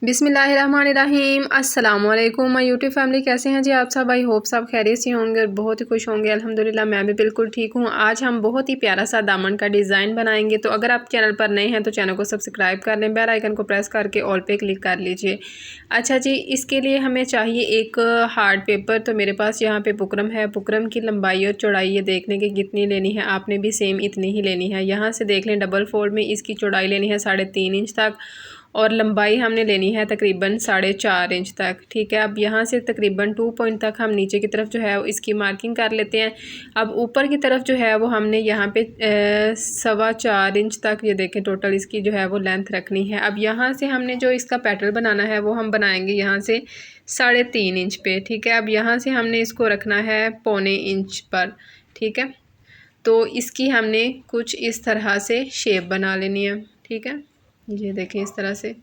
बिस्मिल्लाहिर्रहमानिर्रहीम। अस्सलाम वालेकुम माय यूट्यूब फैमिली, कैसे हैं जी आप सब। आई होप सब खैरियत से होंगे और बहुत ही खुश होंगे। अल्हम्दुलिल्लाह मैं भी बिल्कुल ठीक हूँ। आज हम बहुत ही प्यारा सा दामन का डिज़ाइन बनाएंगे। तो अगर आप चैनल पर नए हैं तो चैनल को सब्सक्राइब कर लें, बेल आइकन को प्रेस करके ऑल पे क्लिक कर लीजिए। अच्छा जी, इसके लिए हमें चाहिए एक हार्ड पेपर। तो मेरे पास यहाँ पे बुकरम है। बुकरम की लंबाई और चौड़ाई ये देख लें कि कितनी लेनी है, आपने भी सेम इतनी ही लेनी है। यहाँ से देख लें डबल फोल्ड में इसकी चौड़ाई लेनी है 3.5 इंच तक और लंबाई हमने लेनी है तकरीबन 4.5 इंच तक। ठीक है, अब यहाँ से तकरीबन 2 पॉइंट तक हम नीचे की तरफ जो है इसकी मार्किंग कर लेते हैं। अब ऊपर की तरफ जो है वो हमने यहाँ पे 4.25 इंच तक, ये देखें टोटल इसकी जो है वो लेंथ रखनी है। अब यहाँ से हमने जो इसका पैटर्न बनाना है वो हम बनाएंगे यहाँ से 3.5 इंच पे। ठीक है, अब यहाँ से हमने इसको रखना है 1.25 इंच पर। ठीक है, तो इसकी हमने कुछ इस तरह से शेप बना लेनी है। ठीक है, ये देखें इस तरह से।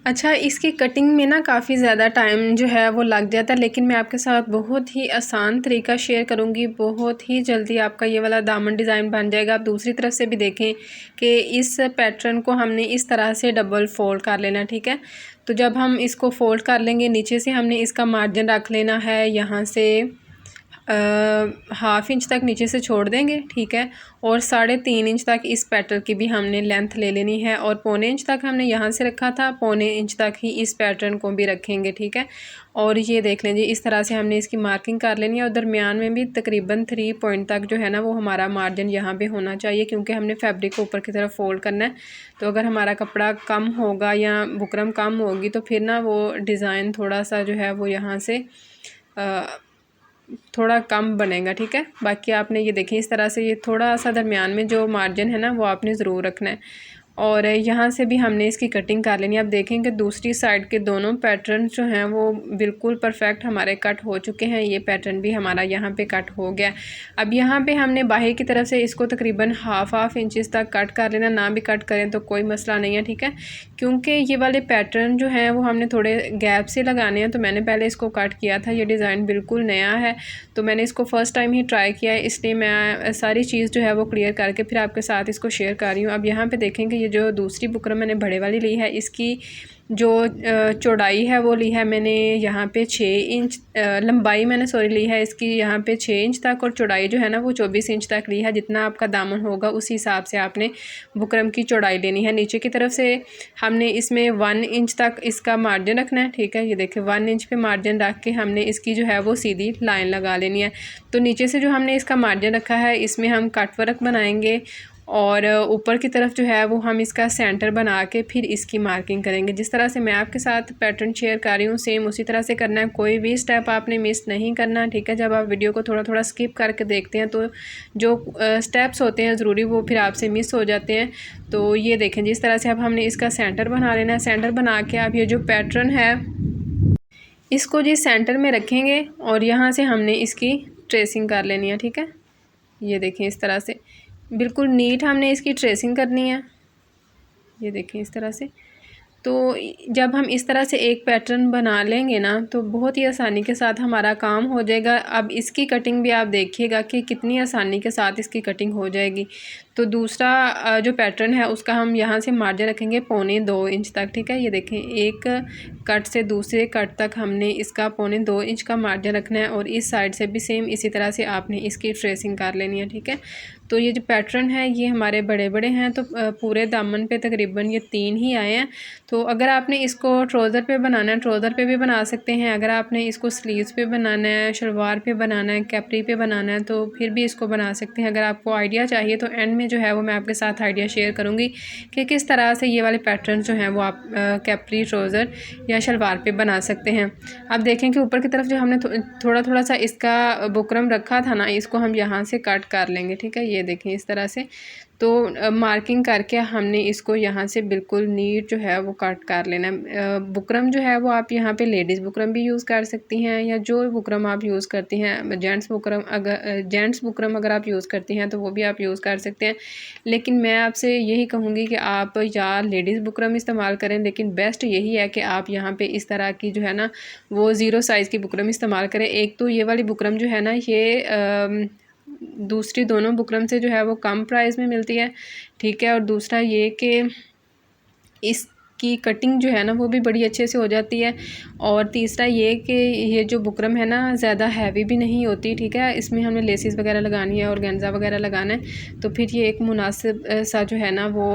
अच्छा, इसकी कटिंग में ना काफ़ी ज़्यादा टाइम जो है वो लग जाता है, लेकिन मैं आपके साथ बहुत ही आसान तरीका शेयर करूँगी। बहुत ही जल्दी आपका ये वाला दामन डिज़ाइन बन जाएगा। आप दूसरी तरफ से भी देखें कि इस पैटर्न को हमने इस तरह से डबल फोल्ड कर लेना। ठीक है, तो जब हम इसको फोल्ड कर लेंगे नीचे से हमने इसका मार्जिन रख लेना है यहाँ से 1/2 इंच तक नीचे से छोड़ देंगे। ठीक है, और 3.5 इंच तक इस पैटर्न की भी हमने लेंथ ले लेनी है और 1.25 इंच तक हमने यहाँ से रखा था, 1.25 इंच तक ही इस पैटर्न को भी रखेंगे। ठीक है, और ये देख लें जी, इस तरह से हमने इसकी मार्किंग कर लेनी है और दरमियान में भी तकरीबन 3 पॉइंट तक जो है ना वो हमारा मार्जिन यहाँ पे होना चाहिए, क्योंकि हमने फैब्रिक को ऊपर की तरफ फोल्ड करना है। तो अगर हमारा कपड़ा कम होगा या बुकरम कम होगी तो फिर ना वो डिज़ाइन थोड़ा सा जो है वो यहाँ से थोड़ा कम बनेगा। ठीक है, बाकी आपने ये देखिए इस तरह से ये थोड़ा सा दरमियान में जो मार्जिन है ना वो आपने ज़रूर रखना है। और यहाँ से भी हमने इसकी कटिंग कर लेनी है। आप देखेंगे दूसरी साइड के दोनों पैटर्न जो हैं वो बिल्कुल परफेक्ट हमारे कट हो चुके हैं। ये पैटर्न भी हमारा यहाँ पे कट हो गया। अब यहाँ पे हमने बाहर की तरफ से इसको तकरीबन हाफ इंचज़ तक कट कर लेना। ना भी कट करें तो कोई मसला नहीं है। ठीक है, क्योंकि ये वाले पैटर्न जो हैं वो हमने थोड़े गैप से लगाने हैं, तो मैंने पहले इसको कट किया था। ये डिज़ाइन बिल्कुल नया है, तो मैंने इसको फ़र्स्ट टाइम ही ट्राई किया है, इसलिए मैं सारी चीज़ जो है वो क्लियर करके फिर आपके साथ इसको शेयर कर रही हूँ। अब यहाँ पे देखेंगे ये जो दूसरी बुकरम मैंने बड़े वाली ली है, इसकी जो चौड़ाई है वो ली है मैंने यहाँ पे 6 इंच, लंबाई मैंने ली है इसकी यहाँ पे 6 इंच तक, और चौड़ाई जो है ना वो 24 इंच तक ली है। जितना आपका दामन होगा उसी हिसाब से आपने बुकरम की चौड़ाई लेनी है। नीचे की तरफ से हमने इसमें 1 इंच तक इसका मार्जिन रखना है। ठीक है, ये देखिए 1 इंच पे मार्जिन रख के हमने इसकी जो है वो सीधी लाइन लगा लेनी है। तो नीचे से जो हमने इसका मार्जिन रखा है इसमें हम कट वर्क बनाएंगे और ऊपर की तरफ जो है वो हम इसका सेंटर बना के फिर इसकी मार्किंग करेंगे। जिस तरह से मैं आपके साथ पैटर्न शेयर कर रही हूँ सेम उसी तरह से करना है, कोई भी स्टेप आपने मिस नहीं करना। ठीक है, जब आप वीडियो को थोड़ा थोड़ा स्किप करके देखते हैं तो जो स्टेप्स होते हैं ज़रूरी वो फिर आपसे मिस हो जाते हैं। तो ये देखें जिस तरह से अब हमने इसका सेंटर बना लेना है। सेंटर बना के अब ये जो पैटर्न है इसको जी सेंटर में रखेंगे और यहाँ से हमने इसकी ट्रेसिंग कर लेनी है। ठीक है, ये देखें इस तरह से बिल्कुल नीट हमने इसकी ट्रेसिंग करनी है। ये देखें इस तरह से। तो जब हम इस तरह से एक पैटर्न बना लेंगे ना तो बहुत ही आसानी के साथ हमारा काम हो जाएगा। अब इसकी कटिंग भी आप देखिएगा कि कितनी आसानी के साथ इसकी कटिंग हो जाएगी। तो दूसरा जो पैटर्न है उसका हम यहाँ से मार्जिन रखेंगे 1.25 इंच तक। ठीक है, ये देखें एक कट से दूसरे कट तक हमने इसका 1.25 इंच का मार्जिन रखना है और इस साइड से भी सेम इसी तरह से आपने इसकी ट्रेसिंग कर लेनी है। ठीक है, तो ये जो पैटर्न है ये हमारे बड़े बड़े हैं, तो पूरे दामन पे तकरीबन ये 3 ही आए हैं। तो अगर आपने इसको ट्राउज़र पे बनाना है ट्राउज़र पे भी बना सकते हैं। अगर आपने इसको स्लीव्स पे बनाना है, शलवार पे बनाना है, कैपरी पे बनाना है तो फिर भी इसको बना सकते हैं। अगर आपको आइडिया चाहिए तो एंड में जो है वो मैं आपके साथ आइडिया शेयर करूँगी कि किस तरह से ये वाले पैटर्न जो हैं वो आप कैपरी, ट्राउज़र या शलवार पे बना सकते हैं। अब देखें कि ऊपर की तरफ जो हमने थोड़ा थोड़ा सा इसका बुकरम रखा था ना, इसको हम यहाँ से कट कर लेंगे। ठीक है, ये देखें इस तरह से। तो मार्किंग करके हमने इसको यहाँ से बिल्कुल नीट जो है वो कट कर लेना है। बुकरम जो है वो आप यहाँ पे लेडीज़ बुकरम भी यूज़ कर सकती हैं या जो बुकरम आप यूज़ करती हैं। जेंट्स बुकरम अगर आप यूज़ करती हैं तो वो भी आप यूज़ कर सकते हैं, लेकिन मैं आपसे यही कहूँगी कि आप या लेडीज़ बुकरम इस्तेमाल करें, लेकिन बेस्ट यही है कि आप यहाँ पे इस तरह की जो है ना वो ज़ीरो साइज़ की बुकरम इस्तेमाल करें। एक तो ये वाली बुकरम जो है ना ये दूसरी दोनों बुकरम से जो है वो कम प्राइस में मिलती है। ठीक है, और दूसरा ये कि इस इसकी कटिंग जो है ना वो भी बड़ी अच्छे से हो जाती है। और तीसरा ये कि ये जो बुकरम है ना ज़्यादा हैवी भी नहीं होती, ठीक है। इसमें हमने लेसेस वगैरह लगानी है और गेंजा वगैरह लगाना है, तो फिर ये एक मुनासिब सा जो है ना वो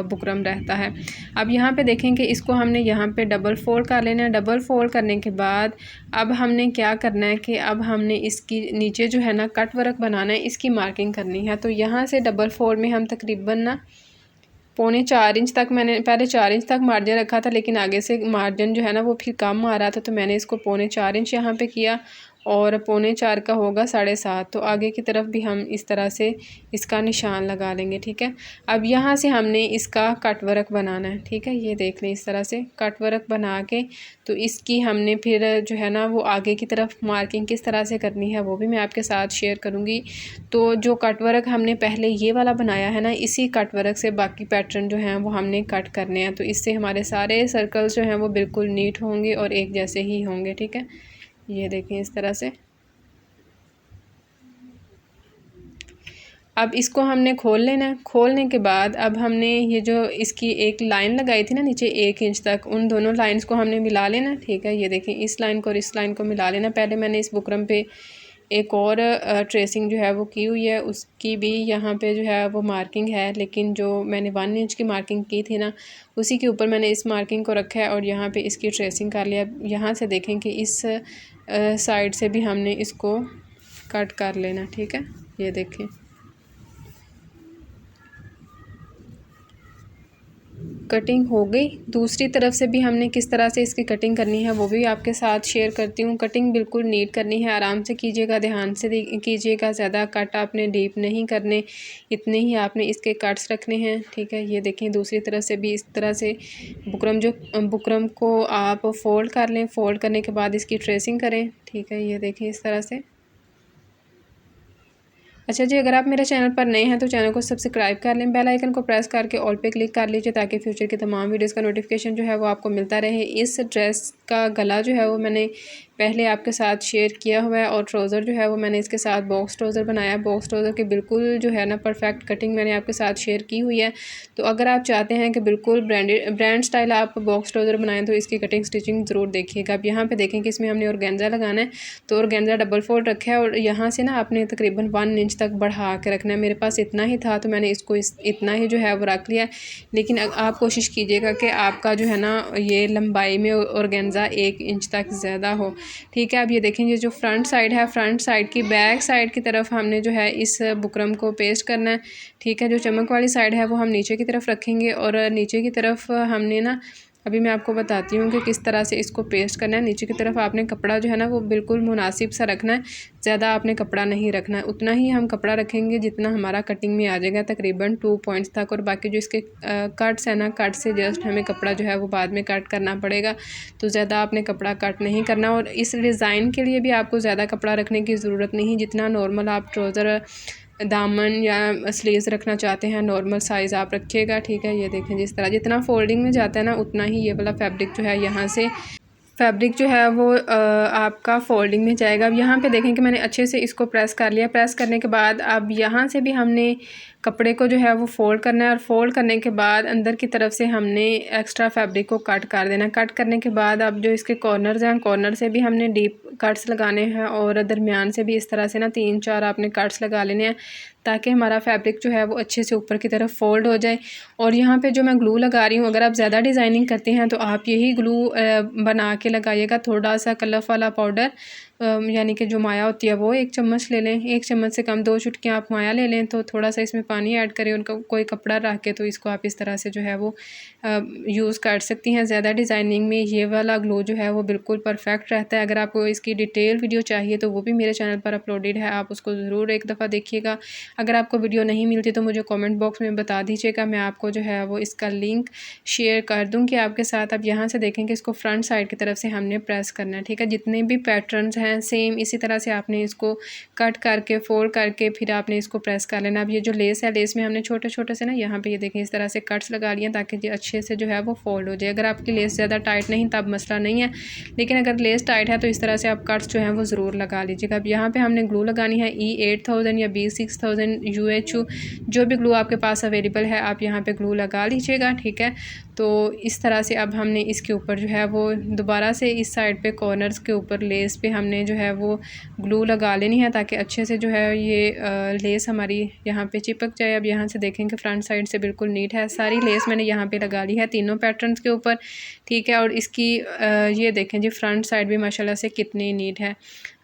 बुकरम रहता है। अब यहाँ पे देखें कि इसको हमने यहाँ पे डबल फोल्ड कर लेना है। डबल फोल्ड करने के बाद अब हमने क्या करना है कि अब हमने इसकी नीचे जो है ना कट वर्क बनाना है, इसकी मार्किंग करनी है। तो यहाँ से डबल फोल्ड में हम तकरीबन ना 4.25 इंच तक, मैंने पहले 4 इंच तक मार्जिन रखा था, लेकिन आगे से मार्जिन जो है ना वो फिर कम आ रहा था, तो मैंने इसको 4.25 इंच यहाँ पे किया और 4.25 का होगा 7.5। तो आगे की तरफ भी हम इस तरह से इसका निशान लगा लेंगे, ठीक है। अब यहाँ से हमने इसका कट वर्क बनाना है, ठीक है। ये देख लें इस तरह से कट वर्क बना के, तो इसकी हमने फिर जो है ना वो आगे की तरफ मार्किंग किस तरह से करनी है वो भी मैं आपके साथ शेयर करूँगी। तो जो कट वर्क हमने पहले ये वाला बनाया है ना, इसी कट वर्क से बाकी पैटर्न जो हैं वो हमने कट करने हैं, तो इससे हमारे सारे सर्कल्स जो हैं वो बिल्कुल नीट होंगे और एक जैसे ही होंगे, ठीक है। ये देखें इस तरह से। अब इसको हमने खोल लेना है। खोलने के बाद अब हमने ये जो इसकी एक लाइन लगाई थी ना नीचे 1 इंच तक, उन दोनों लाइंस को हमने मिला लेना, ठीक है। ये देखें इस लाइन को और इस लाइन को मिला लेना। पहले मैंने इस बुकरम पे एक और ट्रेसिंग जो है वो की हुई है, उसकी भी यहाँ पे जो है वो मार्किंग है, लेकिन जो मैंने 1 इंच की मार्किंग की थी ना उसी के ऊपर मैंने इस मार्किंग को रखा है और यहाँ पे इसकी ट्रेसिंग कर लिया। यहाँ से देखें कि इस साइड से भी हमने इसको कट कर लेना, ठीक है। ये देखें कटिंग हो गई। दूसरी तरफ से भी हमने किस तरह से इसकी कटिंग करनी है वो भी आपके साथ शेयर करती हूँ। कटिंग बिल्कुल नीट करनी है, आराम से कीजिएगा, ध्यान से कीजिएगा, ज़्यादा कट आपने डीप नहीं करने, इतने ही आपने इसके कट्स रखने हैं, ठीक है। ये देखें दूसरी तरफ से भी इस तरह से बुकरम को आप फोल्ड कर लें, फोल्ड करने के बाद इसकी ट्रेसिंग करें, ठीक है। ये देखें इस तरह से। अच्छा जी, अगर आप मेरे चैनल पर नए हैं तो चैनल को सब्सक्राइब कर लें, बेल आइकन को प्रेस करके ऑल पे क्लिक कर लीजिए ताकि फ्यूचर की तमाम वीडियोस का नोटिफिकेशन जो है वो आपको मिलता रहे। इस ड्रेस का गला जो है वो मैंने पहले आपके साथ शेयर किया हुआ है और ट्राउज़र जो है वो मैंने इसके साथ बॉक्स ट्राउज़र बनाया है। बॉक्स ट्राउज़र की बिल्कुल जो है ना परफेक्ट कटिंग मैंने आपके साथ शेयर की हुई है। तो अगर आप चाहते हैं कि बिल्कुल ब्रांड स्टाइल आप बॉक्स ट्राउज़र बनाएं तो इसकी कटिंग स्टिचिंग ज़रूर देखिएगा। अब यहाँ पे देखें कि इसमें हमने ऑर्गेन्जा लगाना है, तो ऑर्गेन्जा डबल फोल्ड रखा है और यहाँ से ना आपने तकरीबन 1 इंच तक बढ़ा के रखना है। मेरे पास इतना ही था तो मैंने इसको इतना ही जो है वो रख लिया, लेकिन आप कोशिश कीजिएगा कि आपका जो है ना ये लंबाई में ऑर्गेन्जा 1 इंच तक ज़्यादा हो, ठीक है। अब ये देखें ये जो फ्रंट साइड है, फ्रंट साइड की बैक साइड की तरफ हमने जो है इस बुकरम को पेस्ट करना है, ठीक है। जो चमक वाली साइड है वो हम नीचे की तरफ रखेंगे और नीचे की तरफ हमने ना अभी मैं आपको बताती हूँ कि किस तरह से इसको पेस्ट करना है। नीचे की तरफ आपने कपड़ा जो है ना वो बिल्कुल मुनासिब सा रखना है, ज़्यादा आपने कपड़ा नहीं रखना है, उतना ही हम कपड़ा रखेंगे जितना हमारा कटिंग में आ जाएगा, तकरीबन 2 पॉइंट्स तक। और बाकी जो इसके कट्स है ना, कट से जस्ट हमें कपड़ा जो है वो बाद में कट करना पड़ेगा, तो ज़्यादा आपने कपड़ा कट नहीं करना। और इस डिज़ाइन के लिए भी आपको ज़्यादा कपड़ा रखने की ज़रूरत नहीं, जितना नॉर्मल आप ट्राउज़र दामन या स्लीव्स रखना चाहते हैं नॉर्मल साइज़ आप रखिएगा, ठीक है। ये देखें जिस तरह जितना फोल्डिंग में जाता है ना उतना ही ये वाला फैब्रिक जो है यहाँ से फैब्रिक जो है वो आपका फोल्डिंग में जाएगा। अब यहाँ पे देखें कि मैंने अच्छे से इसको प्रेस कर लिया। प्रेस करने के बाद अब यहाँ से भी हमने कपड़े को जो है वो फोल्ड करना है और फोल्ड करने के बाद अंदर की तरफ से हमने एक्स्ट्रा फैब्रिक को कट कर देना है। कट करने के बाद अब जो इसके कॉर्नर्स हैं, कॉर्नर से भी हमने डीप कट्स लगाने हैं और दरमियान से भी इस तरह से ना 3-4 आपने कट्स लगा लेने हैं ताकि हमारा फैब्रिक जो है वो अच्छे से ऊपर की तरफ फोल्ड हो जाए। और यहाँ पे जो मैं ग्लू लगा रही हूँ, अगर आप ज़्यादा डिज़ाइनिंग करते हैं तो आप यही ग्लू बना के लगाइएगा। थोड़ा सा कलर वाला पाउडर यानी कि जो माया होती है वो 1 चम्मच ले लें, 1 चम्मच से कम 2 चुटकियाँ आप माया ले लें। तो थोड़ा सा इसमें पानी ऐड करें, उनका कोई कपड़ा रख के, तो इसको आप इस तरह से जो है वो यूज़ कर सकती हैं। ज़्यादा डिज़ाइनिंग में ये वाला ग्लो जो है वो बिल्कुल परफेक्ट रहता है। अगर आपको इसकी डिटेल वीडियो चाहिए तो वो भी मेरे चैनल पर अपलोडेड है, आप उसको ज़रूर एक दफ़ा देखिएगा। अगर आपको वीडियो नहीं मिलती तो मुझे कमेंट बॉक्स में बता दीजिएगा, मैं आपको जो है वो इसका लिंक शेयर कर दूँगी आपके साथ। अब यहाँ से देखें कि इसको फ्रंट साइड की तरफ से हमने प्रेस करना है, ठीक है। जितने भी पैटर्न्स हैं सेम इसी तरह से आपने इसको कट करके फोल्ड करके फिर आपने इसको प्रेस कर लेना। अब ये जो लेस है, लेस में हमने छोटे छोटे से ना यहाँ पे ये देखें इस तरह से कट्स लगा लिए ताकि ये अच्छे से जो है वो फोल्ड हो जाए। अगर आपकी लेस ज़्यादा टाइट नहीं तब मसला नहीं है, लेकिन अगर लेस टाइट है तो इस तरह से आप कट्स जो हैं वो ज़रूर लगा लीजिएगा। अब यहाँ पर हमने ग्लू लगानी है E8000 या B6000 UHU, जो भी ग्लू आपके पास अवेलेबल है आप यहाँ पे ग्लू लगा लीजिएगा, ठीक है। तो इस तरह से अब हमने इसके ऊपर जो है वो दोबारा से इस साइड पे कॉर्नर्स के ऊपर लेस पे हमने जो है वो ग्लू लगा लेनी है ताकि अच्छे से जो है ये लेस हमारी यहाँ पे चिपक जाए। अब यहाँ से देखेंगे फ्रंट साइड से बिल्कुल नीट है, सारी लेस मैंने यहाँ पे लगा ली है तीनों पैटर्न्स के ऊपर, ठीक है। और इसकी ये देखें जी फ्रंट साइड भी माशाल्लाह से कितनी नीट है।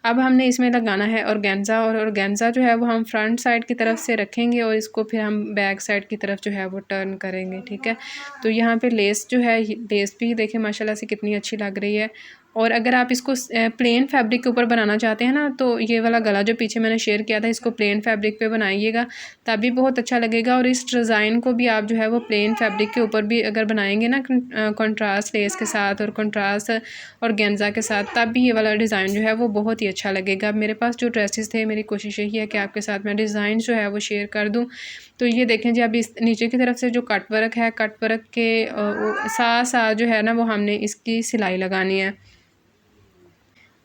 अब हमने इसमें लगाना है ऑर्गेन्जा, और ऑर्गेन्जा जो है वो हम फ्रंट साइड की तरफ से रखेंगे और इसको फिर हम बैक साइड की तरफ जो है वो टर्न करेंगे, ठीक है। तो यहाँ पे लेस जो है, लेस भी देखें माशाल्लाह से कितनी अच्छी लग रही है। और अगर आप इसको प्लेन फैब्रिक के ऊपर बनाना चाहते हैं ना, तो ये वाला गला जो पीछे मैंने शेयर किया था इसको प्लेन फैब्रिक पे बनाइएगा तभी बहुत अच्छा लगेगा। और इस डिज़ाइन को भी आप जो है वो प्लेन फैब्रिक के ऊपर भी अगर बनाएंगे ना कंट्रास्ट लेस के साथ और कंट्रास्ट ऑर्गेन्जा के साथ, तब भी ये वाला डिज़ाइन जो है वो बहुत ही अच्छा लगेगा। अब मेरे पास जो ड्रेसेस थे, मेरी कोशिश यही है कि आपके साथ मैं डिज़ाइन जो है वो शेयर कर दूँ। तो ये देखें जी, अब इस नीचे की तरफ से जो कट वर्क है, कट वर्क के साथ साथ जो है ना वो हमने इसकी सिलाई लगानी है।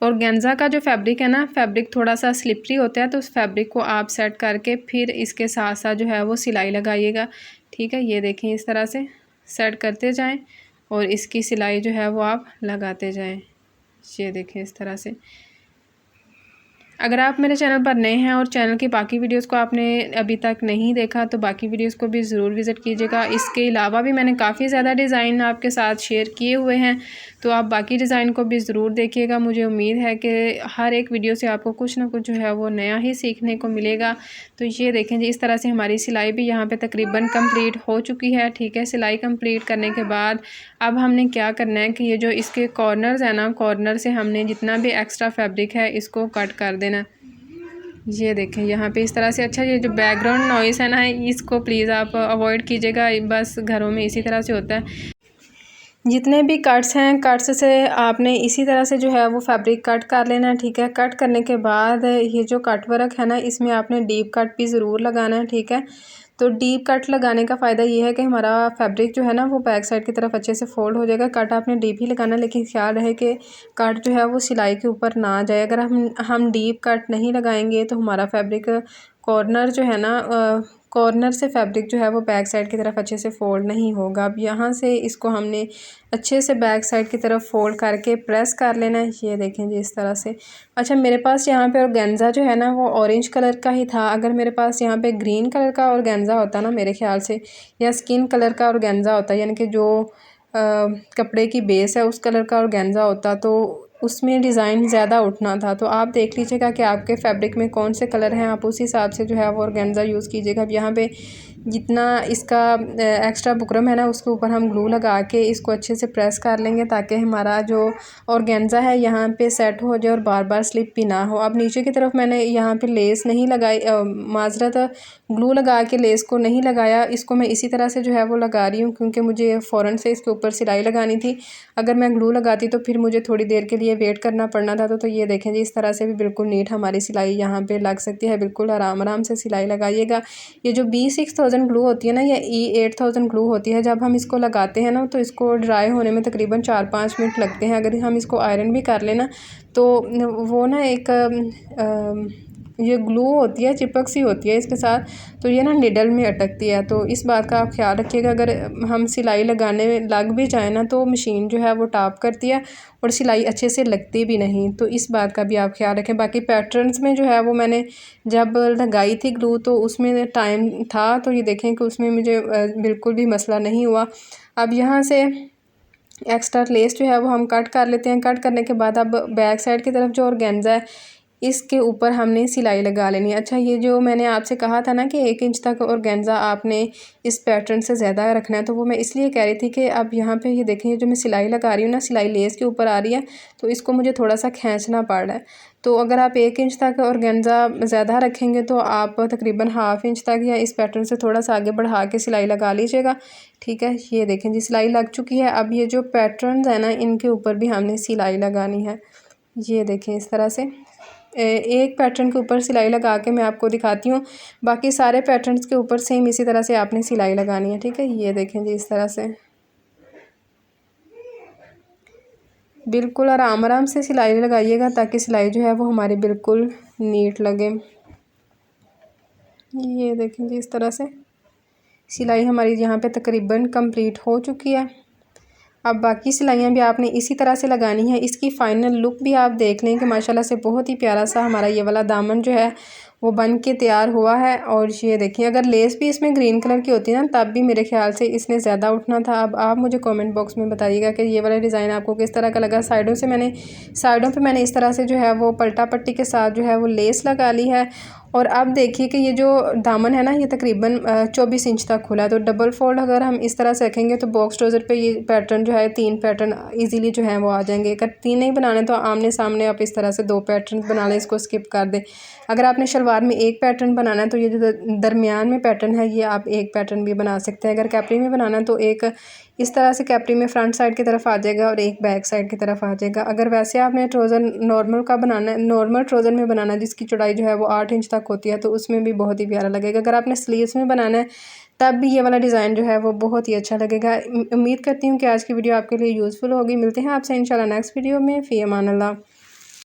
ऑर्गेन्जा का जो फैब्रिक है ना, फैब्रिक थोड़ा सा स्लिपरी होता है, तो उस फैब्रिक को आप सेट करके फिर इसके साथ साथ जो है वो सिलाई लगाइएगा, ठीक है। ये देखें इस तरह से सेट करते जाएं और इसकी सिलाई जो है वो आप लगाते जाएं। ये देखें इस तरह से। अगर आप मेरे चैनल पर नए हैं और चैनल की बाकी वीडियोस को आपने अभी तक नहीं देखा तो बाकी वीडियोस को भी ज़रूर विज़िट कीजिएगा। इसके अलावा भी मैंने काफ़ी ज़्यादा डिज़ाइन आपके साथ शेयर किए हुए हैं, तो आप बाकी डिज़ाइन को भी ज़रूर देखिएगा। मुझे उम्मीद है कि हर एक वीडियो से आपको कुछ ना कुछ जो है वो नया ही सीखने को मिलेगा। तो ये देखें जी, इस तरह से हमारी सिलाई भी यहाँ पे तकरीबन कंप्लीट हो चुकी है, ठीक है। सिलाई कंप्लीट करने के बाद अब हमने क्या करना है कि ये जो इसके कॉर्नर्स है ना, कॉर्नर से हमने जितना भी एक्स्ट्रा फैब्रिक है इसको कट कर देना। ये देखें यहाँ पे इस तरह से। अच्छा, ये जो बैकग्राउंड नॉइस है ना, इसको प्लीज़ आप अवॉइड कीजिएगा, बस घरों में इसी तरह से होता है। जितने भी कट्स हैं, कट्स से आपने इसी तरह से जो है वो फैब्रिक कट कर लेना है, ठीक है। कट करने के बाद ये जो कट वर्क है ना, इसमें आपने डीप कट भी ज़रूर लगाना है, ठीक है। तो डीप कट लगाने का फ़ायदा ये है कि हमारा फैब्रिक जो है ना वो बैक साइड की तरफ अच्छे से फोल्ड हो जाएगा। कट आपने डीप ही लगाना, लेकिन ख्याल रहे कि कट जो है वो सिलाई के ऊपर ना जाए। अगर हम डीप कट नहीं लगाएंगे तो हमारा फैब्रिक कॉर्नर जो है ना, कॉर्नर से फैब्रिक जो है वो बैक साइड की तरफ अच्छे से फोल्ड नहीं होगा। अब यहाँ से इसको हमने अच्छे से बैक साइड की तरफ फोल्ड करके प्रेस कर लेना है। ये देखें जी इस तरह से। अच्छा, मेरे पास यहाँ पे ऑर्गेन्जा जो है ना वो ऑरेंज कलर का ही था। अगर मेरे पास यहाँ पे ग्रीन कलर का ऑर्गेन्जा होता ना मेरे ख्याल से, या स्किन कलर का ऑर्गेन्जा होता, यानी कि जो कपड़े की बेस है उस कलर का ऑर्गेन्जा होता, तो उसमें डिज़ाइन ज़्यादा उठना था। तो आप देख लीजिएगा कि आपके फैब्रिक में कौन से कलर हैं, आप उस हिसाब से जो है वो ऑर्गेन्जा यूज़ कीजिएगा। अब यहाँ पे जितना इसका एक्स्ट्रा बुकरम है ना उसके ऊपर हम ग्लू लगा के इसको अच्छे से प्रेस कर लेंगे ताकि हमारा जो ऑर्गेन्जा है यहाँ पे सेट हो जाए और बार बार स्लिप भी ना हो। अब नीचे की तरफ मैंने यहाँ पे लेस नहीं लगाई, माजरत ग्लू लगा के लेस को नहीं लगाया, इसको मैं इसी तरह से जो है वो लगा रही हूँ क्योंकि मुझे फ़ौरन से इसके ऊपर सिलाई लगानी थी। अगर मैं ग्लू लगाती तो फिर मुझे थोड़ी देर के लिए वेट करना पड़ना था। तो ये देखें जी, इस तरह से भी बिल्कुल नीट हमारी सिलाई यहाँ पे लग सकती है। बिल्कुल आराम आराम से सिलाई लगाइएगा। ये जो B6000 ग्लू होती है ना, या E8000 ग्लू होती है, जब हम इसको लगाते हैं ना तो इसको ड्राई होने में तकरीबन 4-5 मिनट लगते हैं। अगर हम इसको आयरन भी कर लेना तो वो ना एक ये ग्लू होती है, चिपक सी होती है इसके साथ, तो ये ना निडल में अटकती है। तो इस बात का आप ख्याल रखिएगा। अगर हम सिलाई लगाने में लग भी जाए ना तो मशीन जो है वो टाप करती है और सिलाई अच्छे से लगती भी नहीं, तो इस बात का भी आप ख्याल रखें। बाकी पैटर्न्स में जो है वो मैंने जब लगाई थी ग्लू तो उसमें टाइम था, तो ये देखें कि उसमें मुझे बिल्कुल भी मसला नहीं हुआ। अब यहाँ से एक्स्ट्रा लेस जो है वो हम कट कर लेते हैं। कट करने के बाद अब बैक साइड की तरफ जो ऑर्गेन्जा है इसके ऊपर हमने सिलाई लगा लेनी है। अच्छा, ये जो मैंने आपसे कहा था ना कि 1 इंच तक ऑर्गेन्जा आपने इस पैटर्न से ज़्यादा रखना है, तो वो मैं इसलिए कह रही थी कि अब यहाँ पे ये देखें, जो मैं सिलाई लगा रही हूँ ना, सिलाई लेस के ऊपर आ रही है, तो इसको मुझे थोड़ा सा खींचना पड़ रहा है। तो अगर आप 1 इंच तक ऑर्गेन्जा ज़्यादा रखेंगे तो आप तकरीबन ½ इंच तक या इस पैटर्न से थोड़ा सा आगे बढ़ा के सिलाई लगा लीजिएगा, ठीक है। ये देखें जी, सिलाई लग चुकी है। अब ये जो पैटर्न है ना इनके ऊपर भी हमने सिलाई लगानी है। ये देखें इस तरह से एक पैटर्न के ऊपर सिलाई लगा के मैं आपको दिखाती हूँ। बाकी सारे पैटर्न्स के ऊपर सेम इसी तरह से आपने सिलाई लगानी है, ठीक है। ये देखें जी इस तरह से बिल्कुल आराम आराम से सिलाई लगाइएगा ताकि सिलाई जो है वो हमारी बिल्कुल नीट लगे। ये देखें जी इस तरह से सिलाई हमारी यहाँ पे तकरीबन कंप्लीट हो चुकी है। अब बाकी सिलाइयाँ भी आपने इसी तरह से लगानी है। इसकी फ़ाइनल लुक भी आप देख लें कि माशाल्लाह से बहुत ही प्यारा सा हमारा ये वाला दामन जो है वो बन के तैयार हुआ है। और ये देखिए अगर लेस भी इसमें ग्रीन कलर की होती ना तब भी मेरे ख्याल से इसने ज़्यादा उठना था। अब आप मुझे कमेंट बॉक्स में बताइएगा कि ये वाला डिज़ाइन आपको किस तरह का लगा। साइडों पे मैंने इस तरह से जो है वो पलटा पट्टी के साथ जो है वो लेस लगा ली है। और अब देखिए कि ये जो दामन है ना ये तकरीबन 24 इंच तक खुला है। तो डबल फोल्ड अगर हम इस तरह से रखेंगे तो बॉक्स ट्राउज़र पे ये पैटर्न जो है 3 पैटर्न इजीली जो है वो आ जाएंगे। अगर 3 नहीं बनाने तो आमने सामने आप इस तरह से 2 पैटर्न बना लें, इसको स्किप कर दें। अगर आपने शलवार में एक पैटर्न बनाना है तो ये जो दरमियान में पैटर्न है ये आप एक पैटर्न भी बना सकते हैं। अगर कैपरी में बनाना है तो एक इस तरह से कैपरी में फ्रंट साइड की तरफ आ जाएगा और एक बैक साइड की तरफ आ जाएगा। अगर वैसे आपने ट्राउज़र नॉर्मल का बनाना है, नॉर्मल ट्राउज़र में बनाना है जिसकी चौड़ाई जो है वो 8 इंच तक होती है तो उसमें भी बहुत ही प्यारा लगेगा। अगर आपने स्लीव्स में बनाना है तब भी ये वाला डिज़ाइन जो है वो बहुत ही अच्छा लगेगा। उम्मीद करती हूँ कि आज की वीडियो आपके लिए यूज़फुल होगी। मिलते हैं आपसे इंशाल्लाह नेक्स्ट वीडियो में। फ़ी अमान अल्लाह।